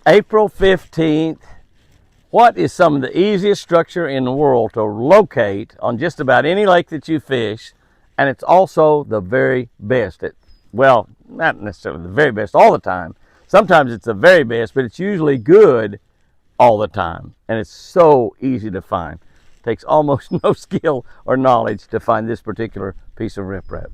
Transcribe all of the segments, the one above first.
April 15th. What is some of the easiest structure in the world to locate on just about any lake that you fish? And it's also the very best. Well, not necessarily the very best all the time. Sometimes it's the very best, but it's usually good all the time. And it's so easy to find. It takes almost no skill or knowledge to find this particular piece of riprap.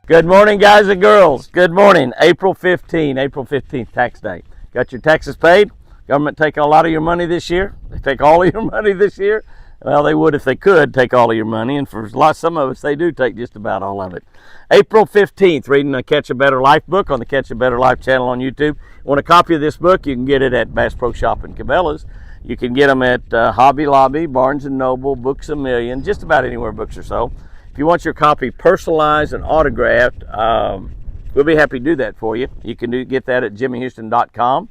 Good morning, guys and girls. Good morning. April 15th, tax day. Got your taxes paid? Government take a lot of your money this year? They take all of your money this year? Well, they would if they could take all of your money, and for some of us, they do take just about all of it. April 15th, reading the Catch a Better Life book on the Catch a Better Life channel on YouTube. Want a copy of this book? You can get it at Bass Pro Shop and Cabela's. You can get them at Hobby Lobby, Barnes & Noble, Books A Million, just about anywhere books are sold. If you want your copy personalized and autographed, we'll be happy to do that for you. You can get that at jimmyhouston.com.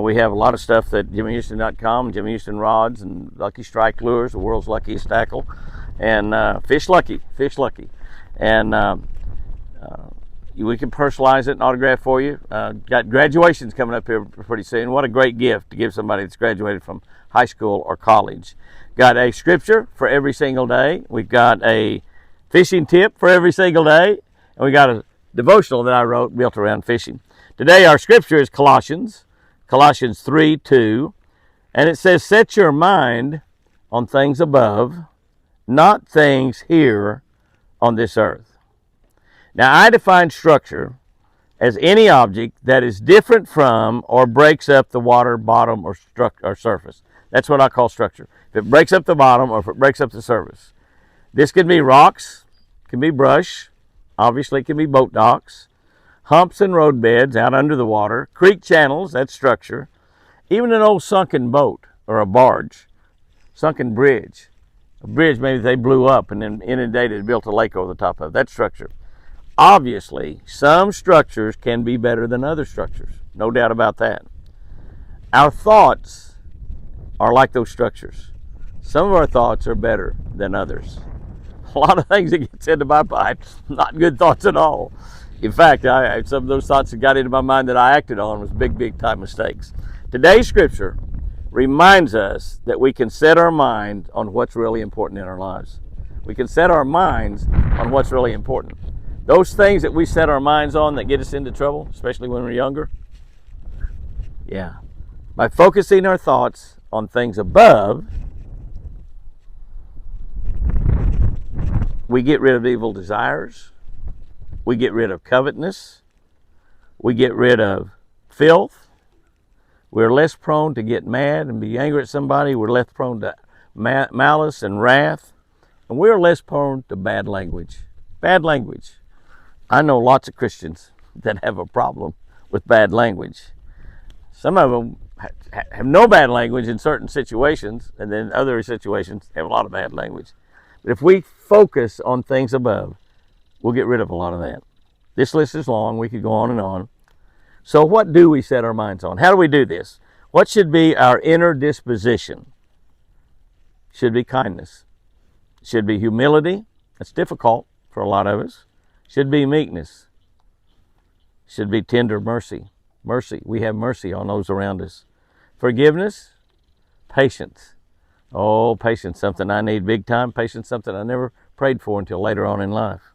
We have a lot of stuff at jimmyhouston.com, Jimmy Houston rods and Lucky Strike lures, the world's luckiest tackle, and Fish Lucky. And we can personalize it and autograph for you. Got graduations coming up here pretty soon. What a great gift to give somebody that's graduated from high school or college. Got a scripture for every single day. We've got a fishing tip for every single day. And we got a devotional that I wrote built around fishing. Today our scripture is Colossians 3:2. And it says, set your mind on things above, not things here on this earth. Now I define structure as any object that is different from or breaks up the water bottom or surface. That's what I call structure. If it breaks up the bottom or if it breaks up the surface. This can be rocks, can be brush, obviously it can be boat docks, humps and road beds out under the water, creek channels, that's structure, even an old sunken boat or a barge, sunken bridge. A bridge maybe they blew up and then inundated and built a lake over the top of it. That's structure. Obviously, some structures can be better than other structures. No doubt about that. Our thoughts are like those structures. Some of our thoughts are better than others. A lot of things that get into my mind, not good thoughts at all. In fact, some of those thoughts that got into my mind that I acted on was big time mistakes. Today's scripture reminds us that we can set our mind on what's really important in our lives. We can set our minds on what's really important. Those things that we set our minds on that get us into trouble, especially when we're younger, by focusing our thoughts on things above, we get rid of evil desires, we get rid of covetousness, we get rid of filth, we're less prone to get mad and be angry at somebody, we're less prone to malice and wrath, and we're less prone to bad language. Bad language. I know lots of Christians that have a problem with bad language. Some of them have no bad language in certain situations, and then other situations have a lot of bad language. But if we focus on things above, we'll get rid of a lot of that. This list is long. We could go on and on. So what do we set our minds on? How do we do this? What should be our inner disposition? Should be kindness. Should be humility. That's difficult for a lot of us. Should be meekness. Should be tender mercy. Mercy. We have mercy on those around us. Forgiveness. Patience. Oh, patience, something I need big time. Patience, something I never prayed for until later on in life.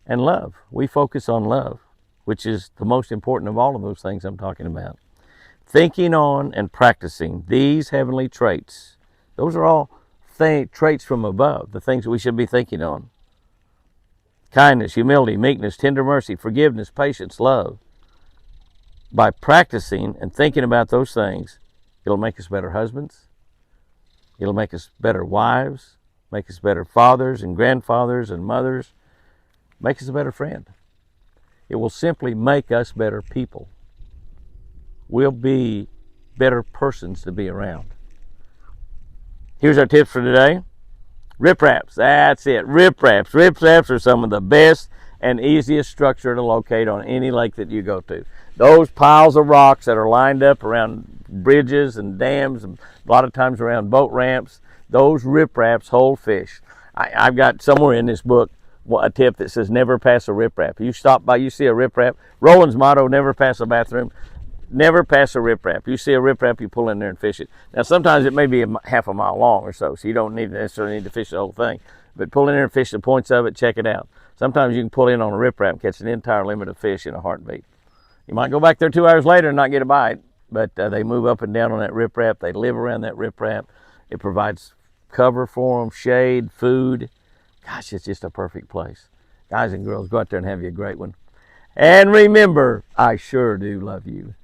And love. We focus on love, which is the most important of all of those things I'm talking about. Thinking on and practicing these heavenly traits. Those are all traits from above, the things that we should be thinking on. Kindness, humility, meekness, tender mercy, forgiveness, patience, love. By practicing and thinking about those things, it'll make us better husbands. It'll make us better wives, make us better fathers and grandfathers and mothers, make us a better friend. It will simply make us better people. We'll be better persons to be around. Here's our tips for today. Ripraps, that's it, ripraps. Ripraps are some of the best and easiest structure to locate on any lake that you go to. Those piles of rocks that are lined up around bridges and dams, and a lot of times around boat ramps, those ripraps hold fish. I've got somewhere in this book a tip that says never pass a riprap. You stop by, you see a riprap. Roland's motto: never pass a bathroom. Never pass a riprap. You see a riprap, you pull in there and fish it. Now, sometimes it may be half a mile long or so you don't necessarily need to fish the whole thing. But pull in there and fish the points of it, check it out. Sometimes you can pull in on a riprap and catch an entire limit of fish in a heartbeat. You might go back there 2 hours later and not get a bite, but they move up and down on that riprap. They live around that riprap. It provides cover for them, shade, food. Gosh, it's just a perfect place. Guys and girls, go out there and have you a great one. And remember, I sure do love you.